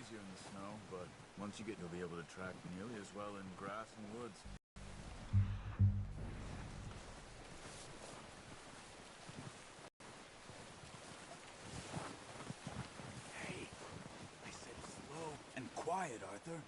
easier in the snow, but once you get, you'll be able to track nearly as well in grass and woods. Hey, I said slow and quiet, Arthur.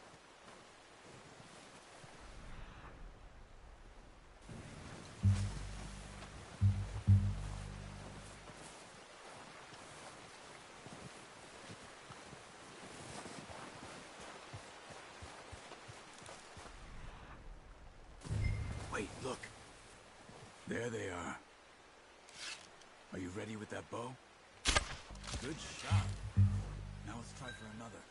Wait, look. There they are. Are you ready with that bow? Good shot. Now let's try for another.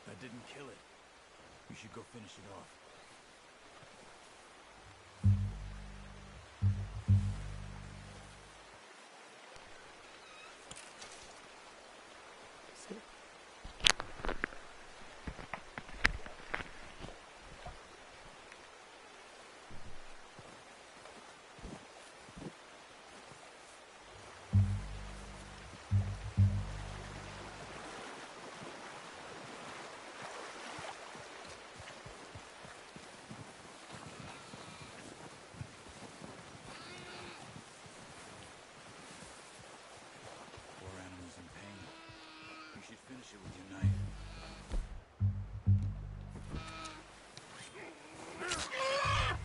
That didn't kill it. You should go finish it off. Finish it with your knife.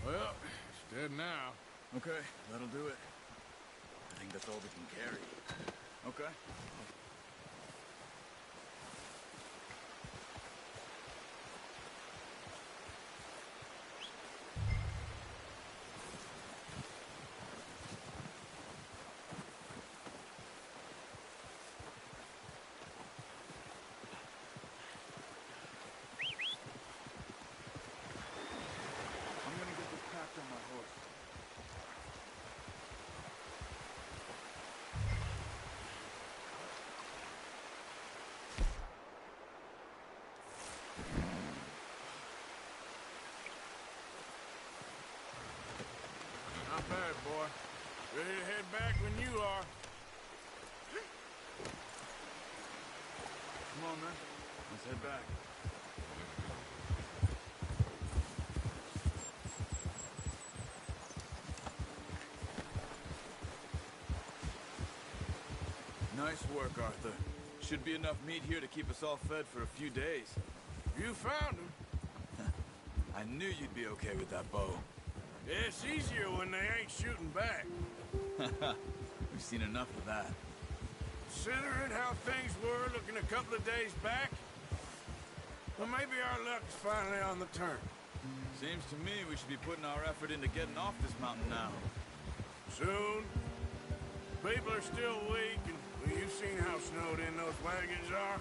Well, it's dead now. Okay, that'll do it. I think that's all we can carry. Okay. On my horse. Not bad, boy. Ready to head back when you are. Come on, man. Let's head back. Nice work, Arthur. Should be enough meat here to keep us all fed for a few days. You found him. I knew you'd be okay with that bow. Yeah, it's easier when they ain't shooting back. We've seen enough of that. Considering how things were looking a couple of days back, well, maybe our luck's finally on the turn. Seems to me we should be putting our effort into getting off this mountain now. Soon. People are still weak, and well, you've seen how snowed in those wagons are.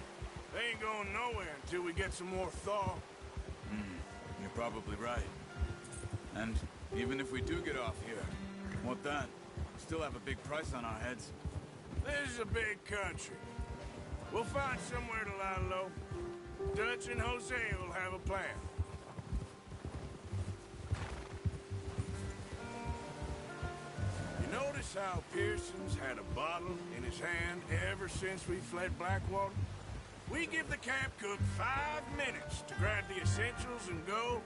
They ain't going nowhere until we get some more thaw. You're probably right. And even if we do get off here, what then? We still have a big price on our heads. This is a big country. We'll find somewhere to lie low. Dutch and Hosea will have a plan. You notice how Pearson's had a bottle in his hand ever since we fled Blackwater? We give the camp cook 5 minutes to grab the essentials and go,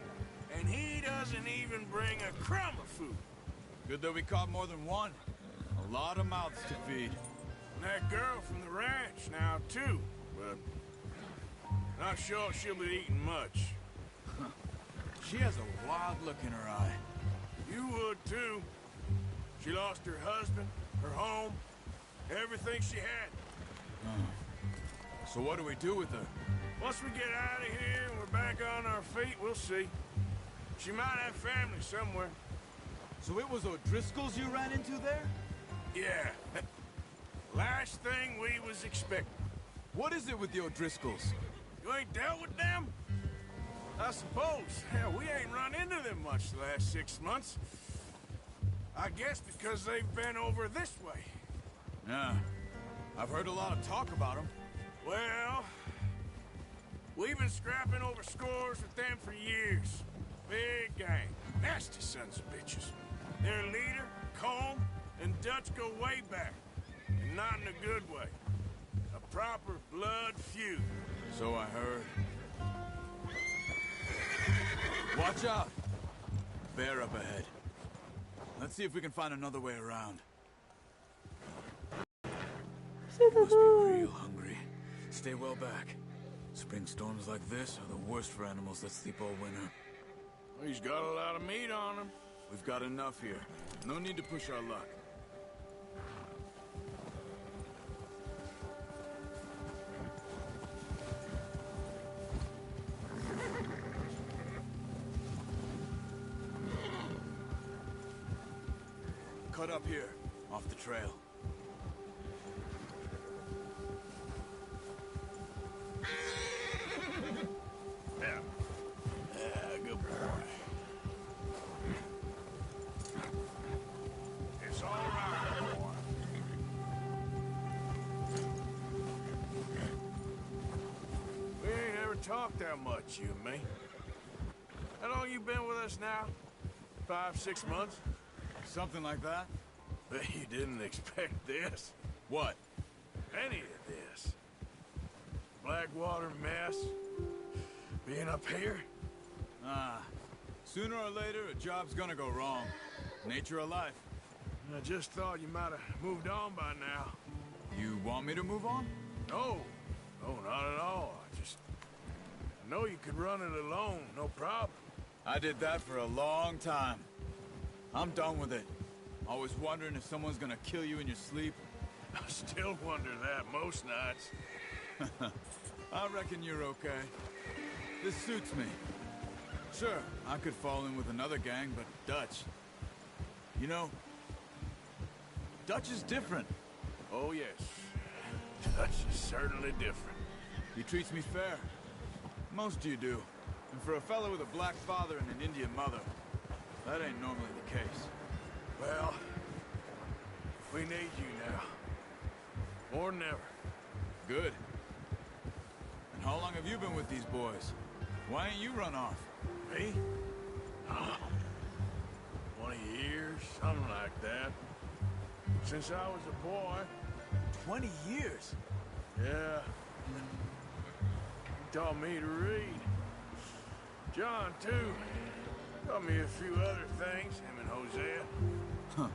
and he doesn't even bring a crumb of food. Good that we caught more than one. A lot of mouths to feed. And that girl from the ranch now, too, but not sure she'll be eating much. She has a wild look in her eye. You would, too. She lost her husband, her home, everything she had. So what do we do with her? Once we get out of here and we're back on our feet, we'll see. She might have family somewhere. So it was O'Driscoll's you ran into there? Yeah. Last thing we was expecting. What is it with the O'Driscolls? You ain't dealt with them? I suppose. Hell, we ain't run into them much the last 6 months. I guess because they've been over this way. Yeah. I've heard a lot of talk about them. Well, we've been scrapping over scores with them for years. Big gang. Nasty sons of bitches. Their leader, Colm, and Dutch go way back. And not in a good way. A proper blood feud. So I heard. Watch out! Bear up ahead. Let's see if we can find another way around. You must be real hungry. Stay well back. Spring storms like this are the worst for animals that sleep all winter. He's got a lot of meat on him. We've got enough here. No need to push our luck. Cut up here, off the trail. Yeah. Yeah, good boy. It's all right, boy. We ain't ever talked that much, you and me. How long you been with us now? 5, 6 months? Something like that? Bet you didn't expect this. What? Any of this. Blackwater mess. Being up here. Sooner or later, a job's gonna go wrong. Nature of life. I just thought you might have moved on by now. You want me to move on? No. No, not at all. I know you could run it alone, no problem. I did that for a long time. I'm done with it. Always wondering if someone's gonna kill you in your sleep. I still wonder that most nights. I reckon you're okay. This suits me. Sure, I could fall in with another gang, but Dutch... You know, Dutch is different. Oh, yes. Dutch is certainly different. He treats me fair. Most of you do. And for a fellow with a black father and an Indian mother, that ain't normally the case. Well, we need you now. More than ever. Good. And how long have you been with these boys? Why ain't you run off? Me? Oh, 20 years, something like that. Since I was a boy. 20 years? Yeah. He taught me to read. John, too. Taught me a few other things, him and Hosea. Huh.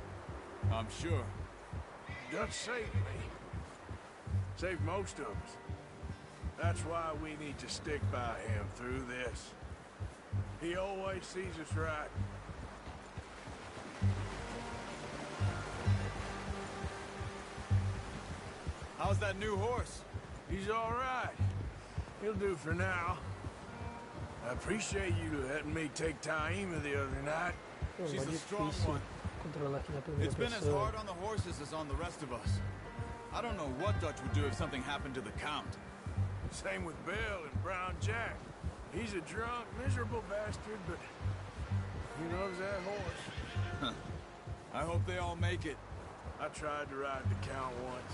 I'm sure. Dutch saved me. Saved most of us. That's why we need to stick by him through this. He always sees us right. How's that new horse? He's all right. He'll do for now. I appreciate you letting me take Taima the other night. She's a strong one. It's been as hard on the horses as on the rest of us. I don't know what Dutch would do if something happened to the Count. Same with Bill and Brown Jack. He's a drunk, miserable bastard, but he loves that horse. I hope they all make it. I tried to ride the Count once.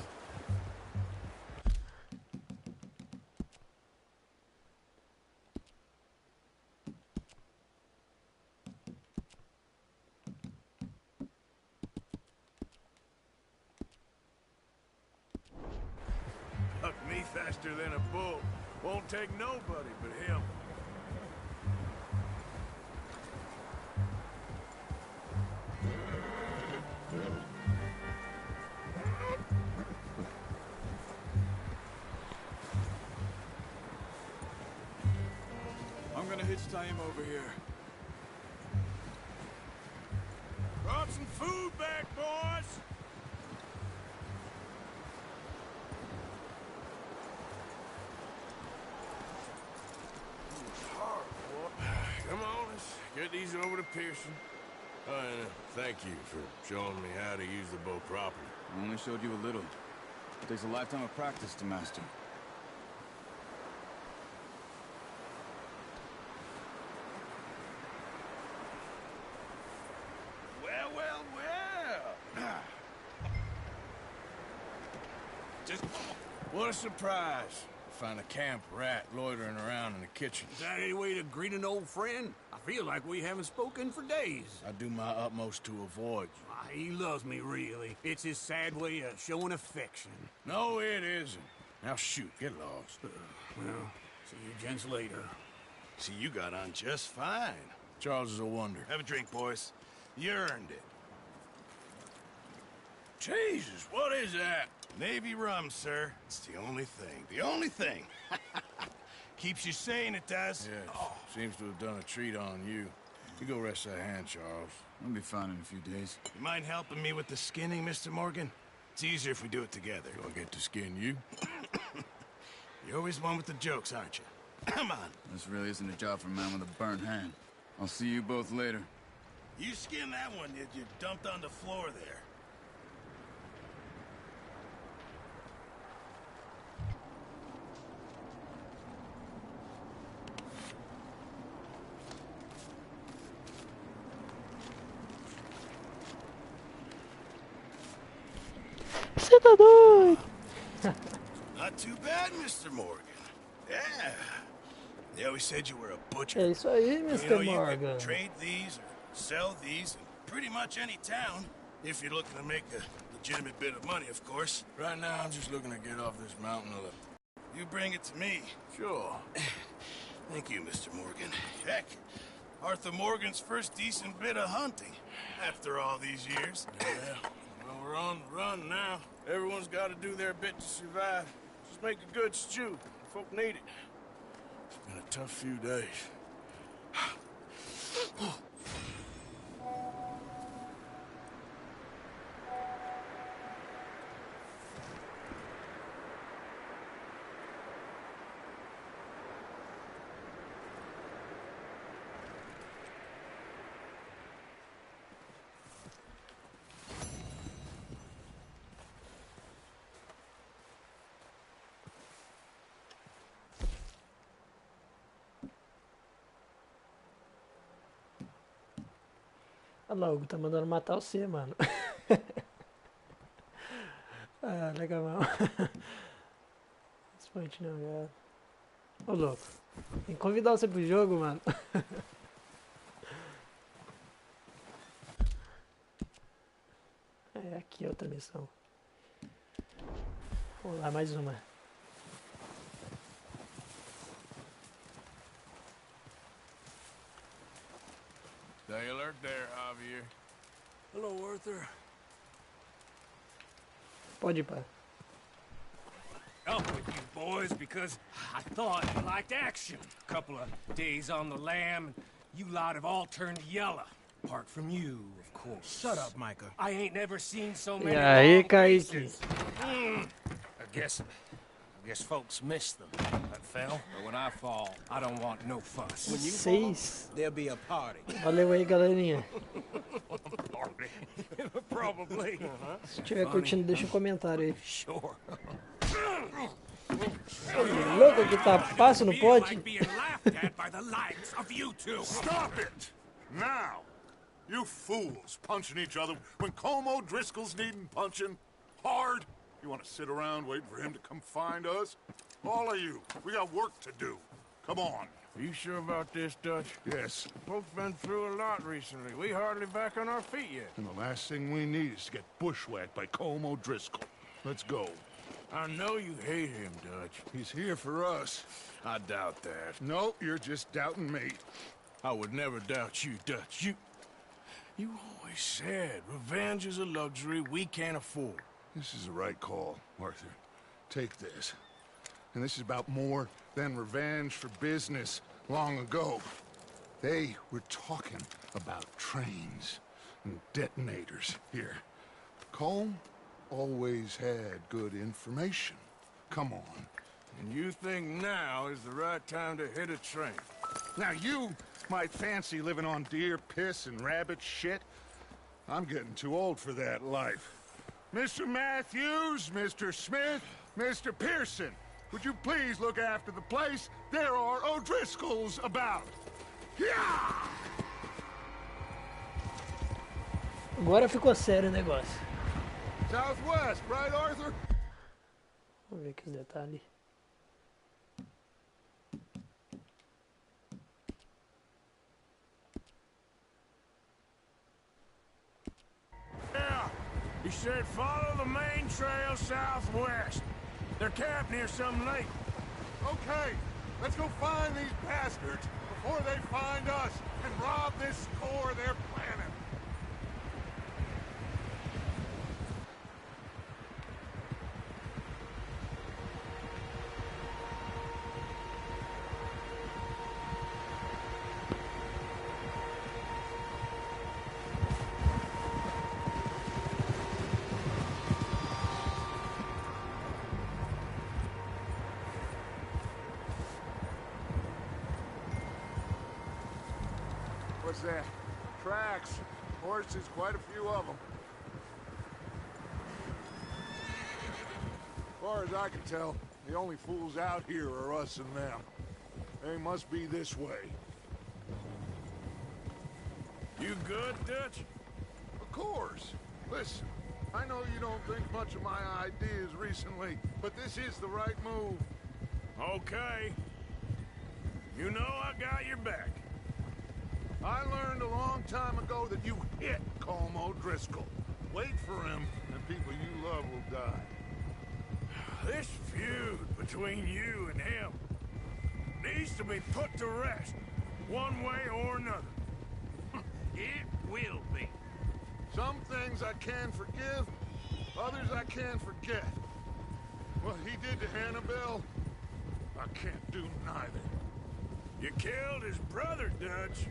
Buck me faster than a bull. Won't take nobody but him. I'm gonna hitch Taima over here. Brought some food back, boys! Come on, let's get these over to Pearson. And thank you for showing me how to use the bow properly. I only showed you a little. It takes a lifetime of practice to master. just... What a surprise. Find a camp rat loitering around in the kitchen. Is that any way to greet an old friend? I feel like we haven't spoken for days. I do my utmost to avoid you. He loves me, really. It's his sad way of showing affection. No, it isn't. Now shoot, get lost. Well, see you gents later. See, you got on just fine. Charles is a wonder. Have a drink, boys. You earned it. Jesus, what is that? Navy rum, sir. It's the only thing. The only thing. Keeps you sane, it does. Yes. Oh. Seems to have done a treat on you. You go rest that hand, Charles. I'll be fine in a few days. You mind helping me with the skinning, Mr. Morgan? It's easier if we do it together. Do I get to skin you? You're always one with the jokes, aren't you? Come on. This really isn't a job for a man with a burnt hand. I'll see you both later. You skin that one that you dumped on the floor there. Você tá doido? Not too bad, Mr. Morgan. Yeah. They always said you were a butcher. É isso aí, You Mr. know, you Morgan. could trade these or sell these in pretty much any town. If you're looking to make a legitimate bit of money, of course. Right now, I'm just looking to get off this mountain of the... You bring it to me. Sure. Thank you, Mr. Morgan. Heck, Arthur Morgan's first decent bit of hunting after all these years. Yeah. Well, we're on the run now. Everyone's got to do their bit to survive. Just make a good stew. Folk need it. It's been a tough few days. Olha lá, o Hugo tá mandando matar você, mano. Ah, legal, mano. Responde não, cara. Ô, louco. Tem que convidar você pro jogo, mano. É, aqui outra missão. Vamos lá, mais uma. Stay alert there, Javier. Hello, Arthur. Pode ir, pá. Up with you boys because I thought you liked action. Couple of days on the lam, and you lot have all turned yellow. Apart from you, of course. Shut up, Micah. I ain't never seen so E many aí, long Kaique? faces. I guess folks miss them. That fell. But when I fall, I don't want no fuss. When you 6. there'll be a party. Valeu aí, galerinha. Probably. Se estiver curtindo, deixa um comentário aí. Sure. Ô, louco que tá fácil no Feel pote. like being laughed at by the likes of you two. Stop it! Now! You fools punching each other when Colm O'Driscoll's needing punching. Hard? You want to sit around waiting for him to come find us? All of you, we got work to do. Come on. Are you sure about this, Dutch? Yes, Folks been through a lot recently. We hardly back on our feet yet. and the last thing we need is to get bushwhacked by Colm O'Driscoll. Let's go. I know you hate him, Dutch. He's here for us. I doubt that. No, you're just doubting me. I would never doubt you, Dutch. You always said revenge is a luxury we can't afford. This is the right call, Arthur. Take this. And this is about more than revenge for business long ago. They were talking about trains and detonators here. Colm always had good information. Come on. And you think now is the right time to hit a train? Now you might fancy living on deer piss and rabbit shit. I'm getting too old for that life. Mr. Matthews, Mr. Smith, Mr. Pearson, would you please look after the place? There are O'Driscolls about. Yeah! Agora ficou sério o negócio. Southwest, right, Arthur? Vamos ver aqui os detalhes. Yeah, he said follow the main trail southwest. They're camped near some lake. Okay, let's go find these bastards before they find us and rob this core they're planning. What's that? Tracks. Horses, quite a few of them. As far as I can tell, the only fools out here are us and them. They must be this way. You good, Dutch? Of course. Listen, I know you don't think much of my ideas recently, but this is the right move. Okay. You know I got your back. I learned a long time ago that you hit Colm O'Driscoll. Wait for him, and people you love will die. This feud between you and him needs to be put to rest, one way or another. It will be. Some things I can forgive, others I can't forget. What he did to Annabelle, I can't do neither. You killed his brother, Dutch.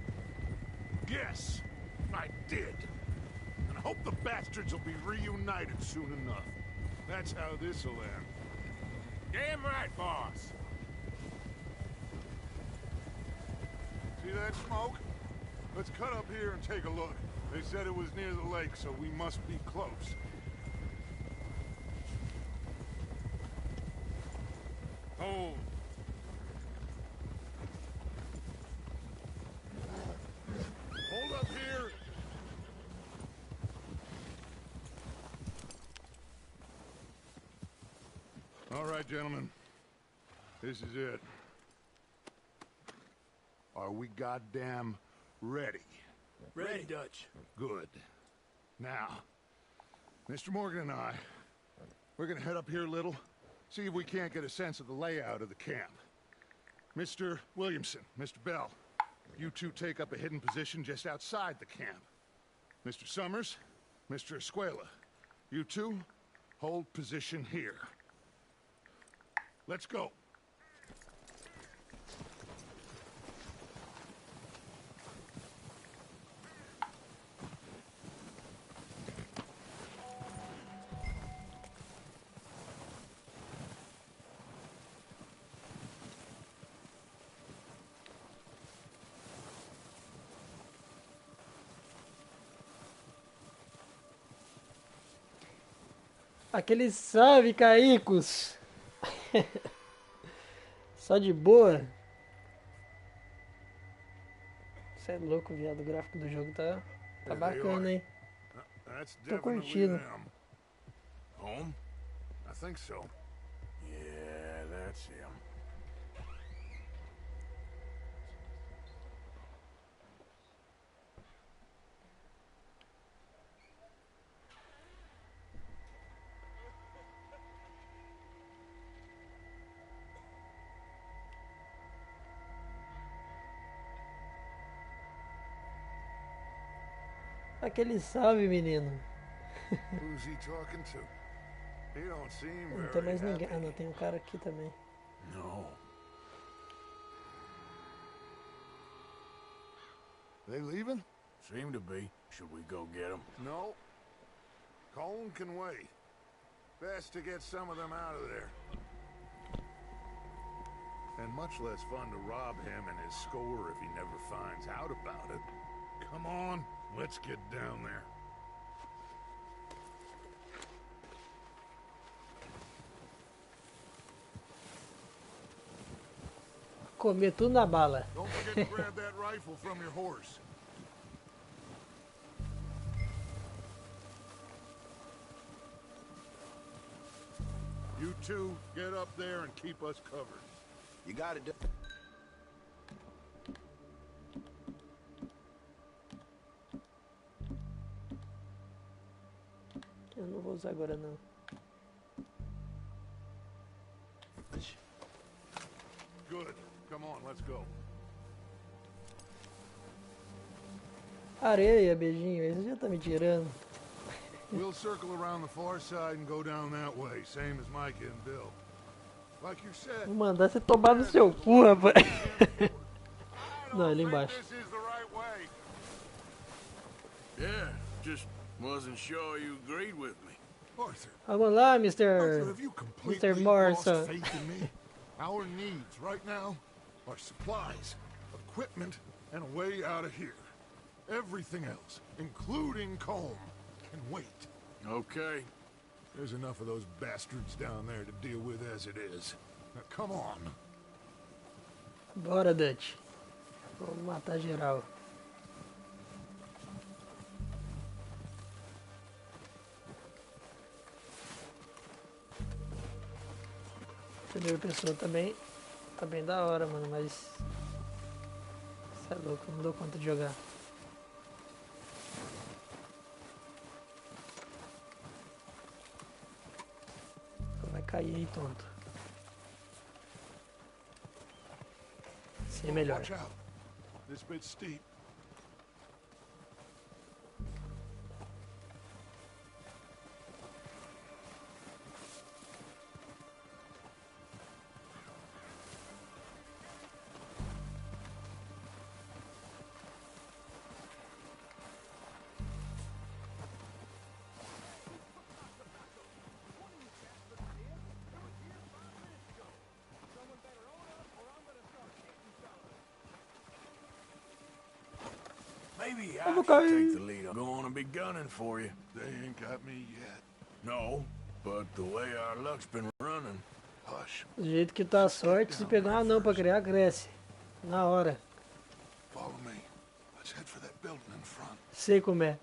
Yes, I did. And I hope the bastards will be reunited soon enough. That's how this'll end. Damn right, boss. See that smoke? Let's cut up here and take a look. They said it was near the lake, so we must be close. Hold. Hold up here. All right, gentlemen. This is it. Are we goddamn ready? Ready, Dutch. Good. Now, Mr. Morgan and I, we're gonna head up here a little, see if we can't get a sense of the layout of the camp. Mr. Williamson, Mr. Bell, you two take up a hidden position just outside the camp. Mr. Summers, Mr. Escuela, you two hold position here. Let's go. Aquele salve, Caicos! Só de boa. Você é louco, viado. O gráfico do jogo tá bacana, hein? That's Tô definitely curtindo. them. Home? I think so. Yeah, that's him. Aquele salve, menino. Who's he talking to? He don't seem Não very tem mais ninguém. happy. Ah, não, tem um cara aqui também. No. They leaving? Seem to be. Should we go get him? No. Colin can wait. Best to get some of them out of there. And much less fun to rob him and his score if he never finds out about it. Come on, let's get down there. Comer tudo na bala. Don't forget to grab that rifle from your horse. You two, get up there and keep us covered. You got it. Eu não vou usar agora não. Good. Come on, let's go. Areia, beijinho, aí você já tá me tirando. We'll circle around the far side and go down that way, same as Micah and Bill. Like you said. Vou mandar você tomar no seu cu, rapaz. Não, ali embaixo. This is the right way. Yeah, just wasn't sure you agreed with me. Arthur, Vamos lá, Arthur, Mr. have you completely Mr. lost Morrison. faith in me? Our needs right now are supplies, equipment, and a way out of here. Everything else, including Colm, can wait. Okay. There's enough of those bastards down there to deal with as it is. Now come on. Bora, Dutch. Vamos matar geral. Primeira pessoa também tá bem da hora, mano, mas cê é louco, não dou conta de jogar. Vai cair aí, tonto. Sim, é melhor. Watch out. This bit's steep. Maybe I I'm should okay. take the lead. I'm going to be gunning for you. They ain't got me yet. No, but the way our luck's been running. Hush. Do jeito que tá a sorte, se pegar um anão pra criar, cresce. Na hora. Follow me. Let's head for that building in front. Sei como é.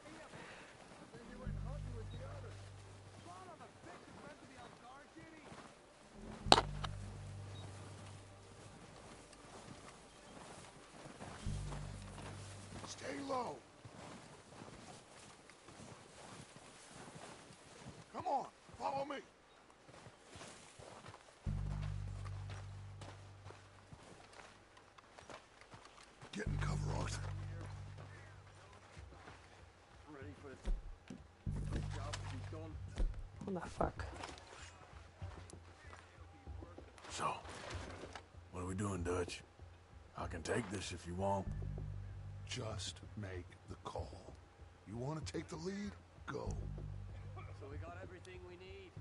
Stay low. Come on, follow me. Get in cover, Arthur. Vou na faca. So, what are we doing, Dutch? I can take this if you want. Just make the call. You want to take the lead? Go. So we got everything we need.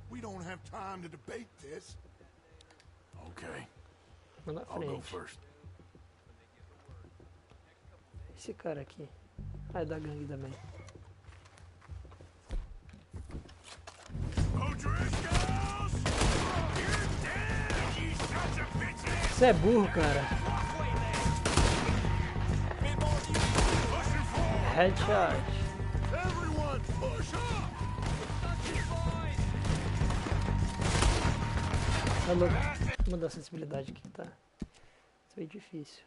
We don't have time to debate this. Okay, Vou na I'll go frente. first. Esse cara aqui. Ai, da gangue também. O'Driscolls! You're dead, you sons of bitches! Você é burro, cara. Pushing forward! Headshot. Everyone, push up! Tá louco. Vou mudar a sensibilidade aqui, tá? Isso aí é difícil.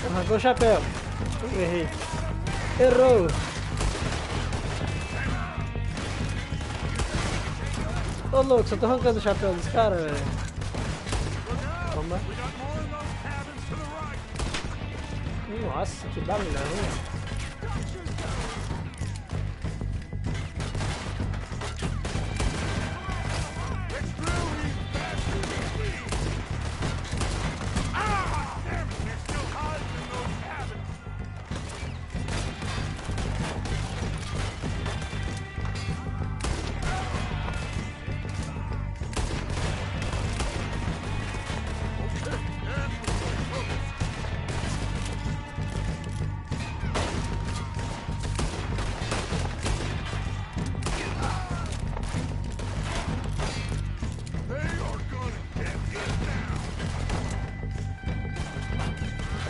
Arrancou o chapéu. Eu errei. Errou. Ô louco, só tô arrancando o chapéu dos caras, velho. Toma. Nossa, que barulhão, hein?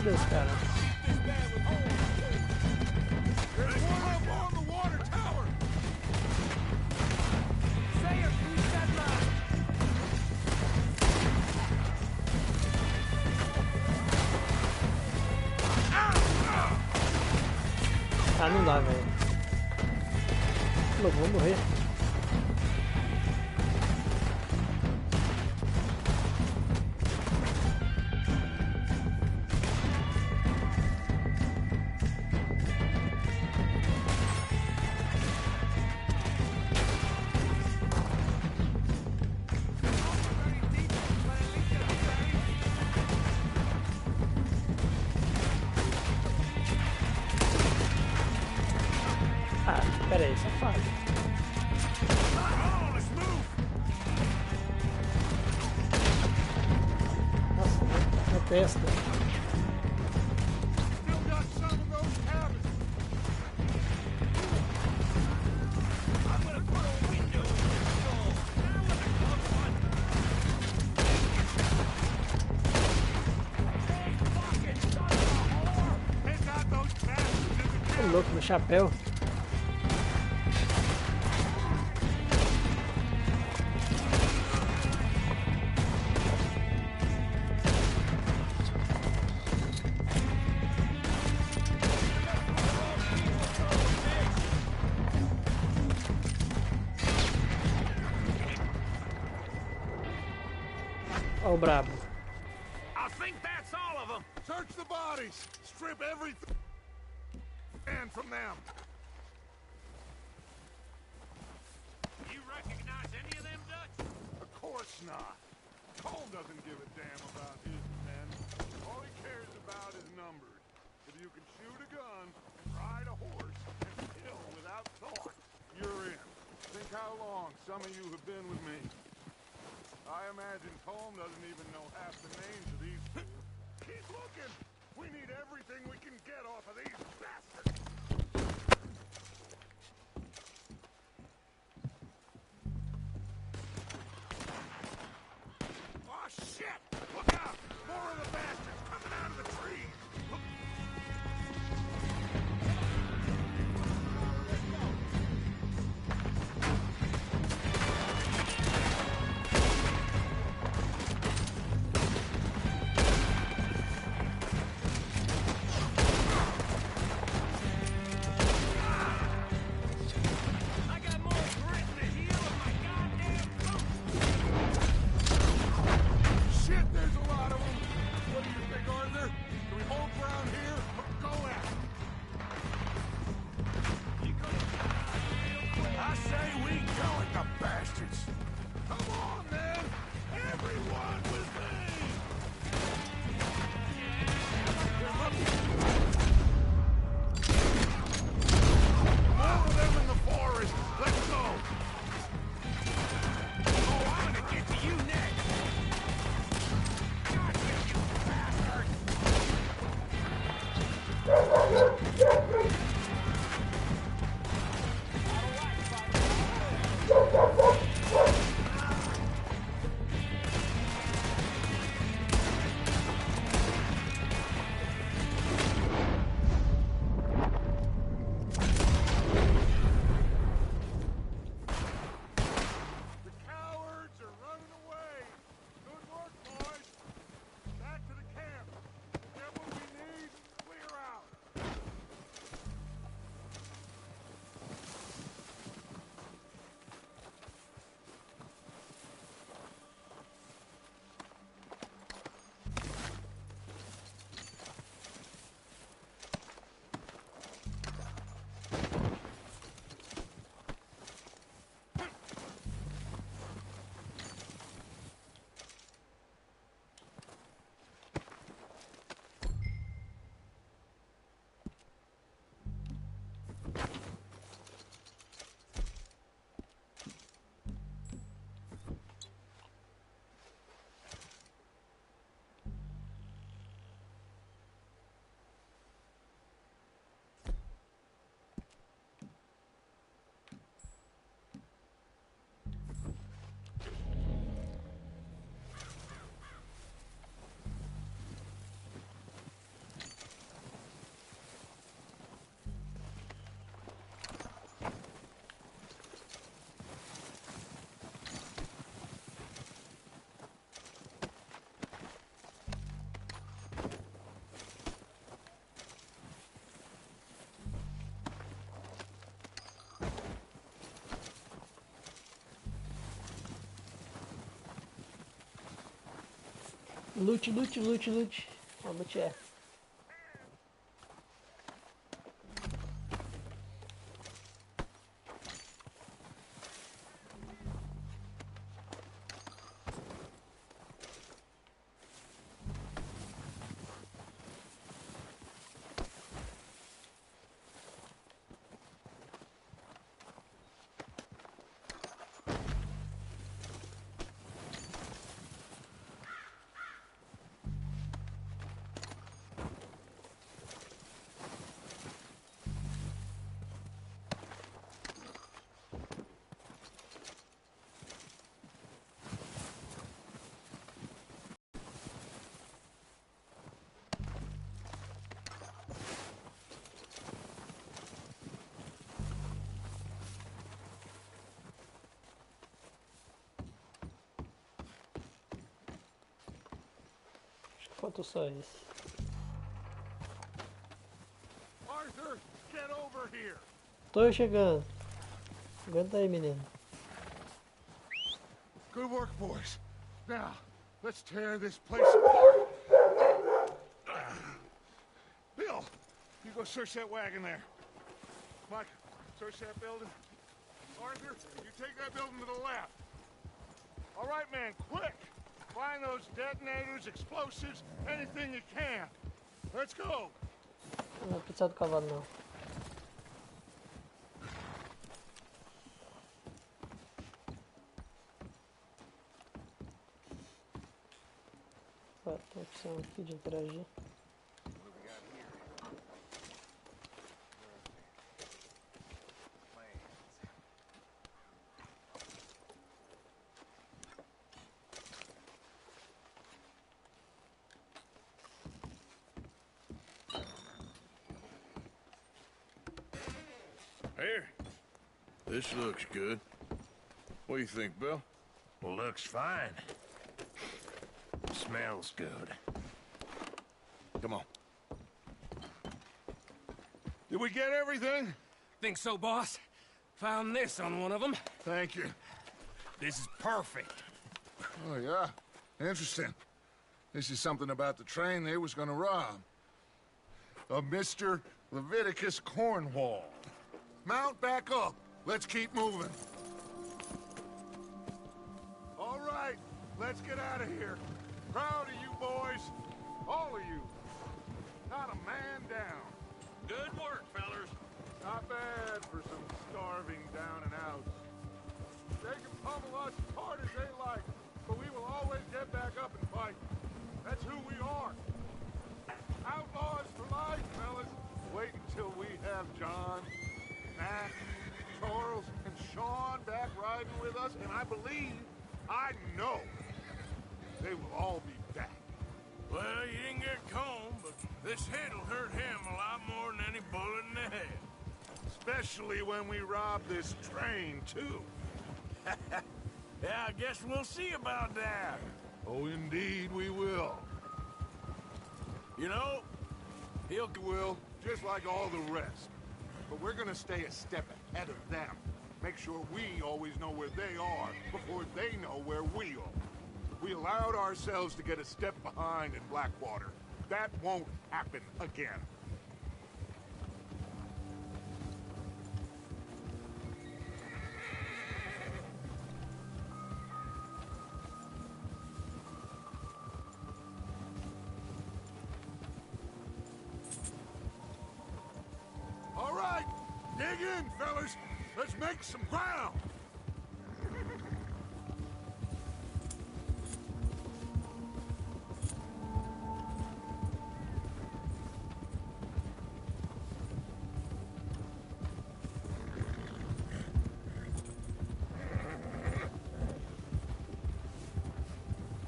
Cadê os caras? There's one up on the water tower! Ah, não dá, velho. Louco, vou morrer. Ah, pera aí, safado. Oh, let's move! Nossa, na testa. Still got some of those cabins. I'm gonna put a window in your skull. Now let it close one. Hey, fuck it, son of a whore! Take out those bastards in the Ô, louco, meu chapéu. Ó o brabo. I think that's all of them. Search the bodies. Strip everything and from them. You recognize any of them, Dutch? Of course not. Cole doesn't give a damn about his men. All he cares about is numbers. If you can shoot a gun, ride a horse, and kill without thought, you're in. Think how long some of you have been with me. I imagine Colm doesn't even know half the names of these fools. Keep looking! We need everything we can get off of these bastards! Oh, shit! Look out! More of the bastards coming out of the trees! Loot, loot, loot, loot. Ó, loot é. Falta só esse. Arthur, get over here. Tô chegando. Aguenta aí, menino. Good work, boys. Now, let's tear this place apart. Bill, you go search that wagon there. Mike, search that building. Arthur, you take that building to the left. All right, man, quick. Find those detonators, explosives, anything you can. Let's go. Não vai precisar do cavalo, não. Tem a opção aqui de interagir. Here. This looks good. What do you think, Bill? Looks fine. Smells good. Come on. Did we get everything? Think so, boss? Found this on one of them. Thank you. This is perfect. Oh, yeah? Interesting. This is something about the train they was gonna rob. A Mr. Leviticus Cornwall. Mount back up. Let's keep moving. All right, let's get out of here. Proud of you boys. All of you. Not a man down. Good work, fellers. Not bad for some starving down and outs. They can pummel us as hard as they like, but we will always get back up and fight. That's who we are. Outlaws for life, fellas. Wait until we have John, Matt, Charles, and Sean back riding with us, and I believe, I know, they will all be back. Well, you didn't get Combe, but this hit'll hurt him a lot more than any bullet in the head. Especially when we rob this train, too. Yeah, I guess we'll see about that. Oh, indeed we will. You know, He'll will, just like all the rest. But we're gonna stay a step ahead of them. Make sure we always know where they are before they know where we are. We allowed ourselves to get a step behind in Blackwater. That won't happen again. All right, dig in, fellas. Let's make some ground.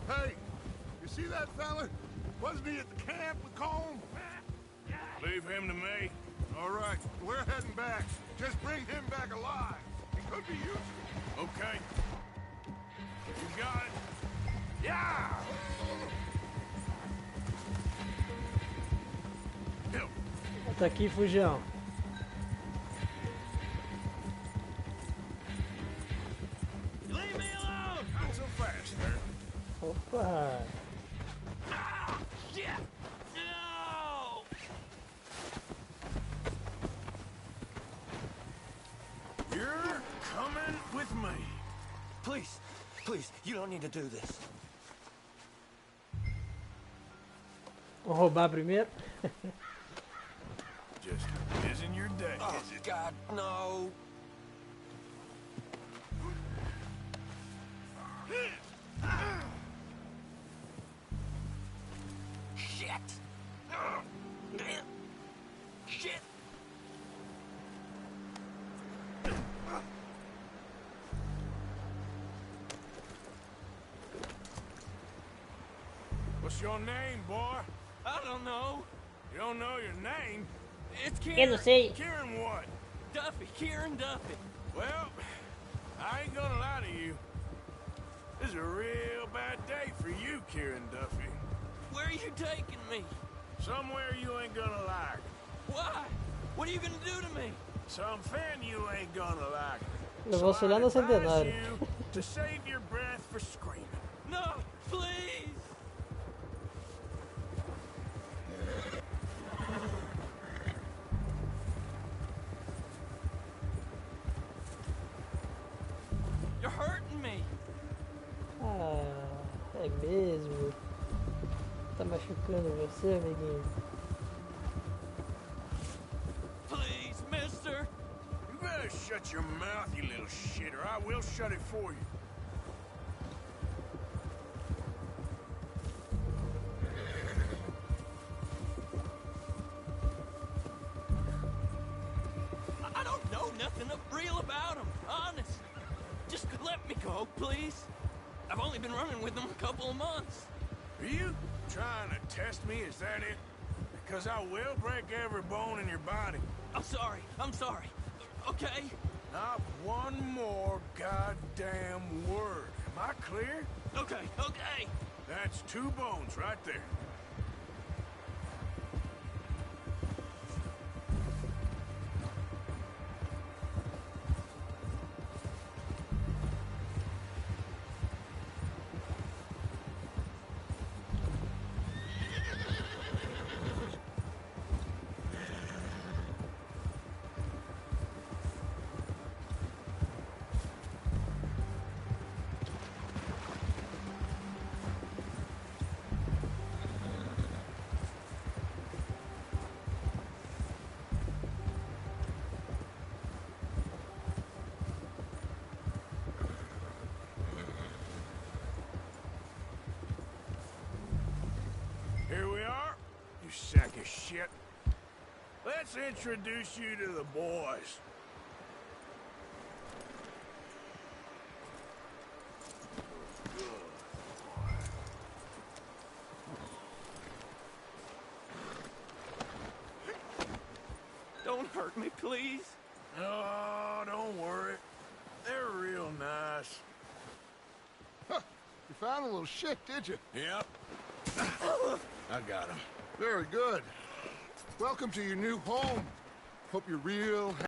Hey, you see that fella? Wasn't he at the camp with Colm? leave him to me. All right, we're heading back. Just bring him back alive. He could be useful. Okay. You got it. Yeah! Hill. Tá aqui, Fujão. Leave me alone! Not so fast, sir. Opa! Shit! No! You're coming with me. Please, please, you don't need to do this. Vamos roubar primeiro. Just isn't your day, Oh, is it? God, no. Shit. Shit. What's your name, boy? I don't know. You don't know your name? It's Eu Kieran. não sei. Kieran what? Duffy. Kieran Duffy. Well, I ain't gonna lie to you. This is a real bad day for you, Kieran Duffy. Where are you taking me? Somewhere you ain't gonna like. Why? What are you gonna do to me? Something you ain't gonna like. Eu vou auxiliar no I'd advise centenário. you to save your breath for screaming. No, please. You're hurting me. Ah, é mesmo? Tá machucando você, amiguinho? Please, mister. You better shut your mouth, you little shit, or I will shut it for you. I don't know nothing real about him, honest. Just let me go, please. I've only been running with him a couple of months. Are you trying to test me? Is that it? Because I will break every bone in your body. I'm sorry. I'm sorry. Okay? Not one more goddamn word. Am I clear? Okay, okay. That's 2 bones right there. Here we are, you sack of shit. Let's introduce you to the boys. Don't hurt me, please. Oh, don't worry. They're real nice. Huh, you found a little shit, did you? Yep. I got him. Very good. Welcome to your new home. Hope you're real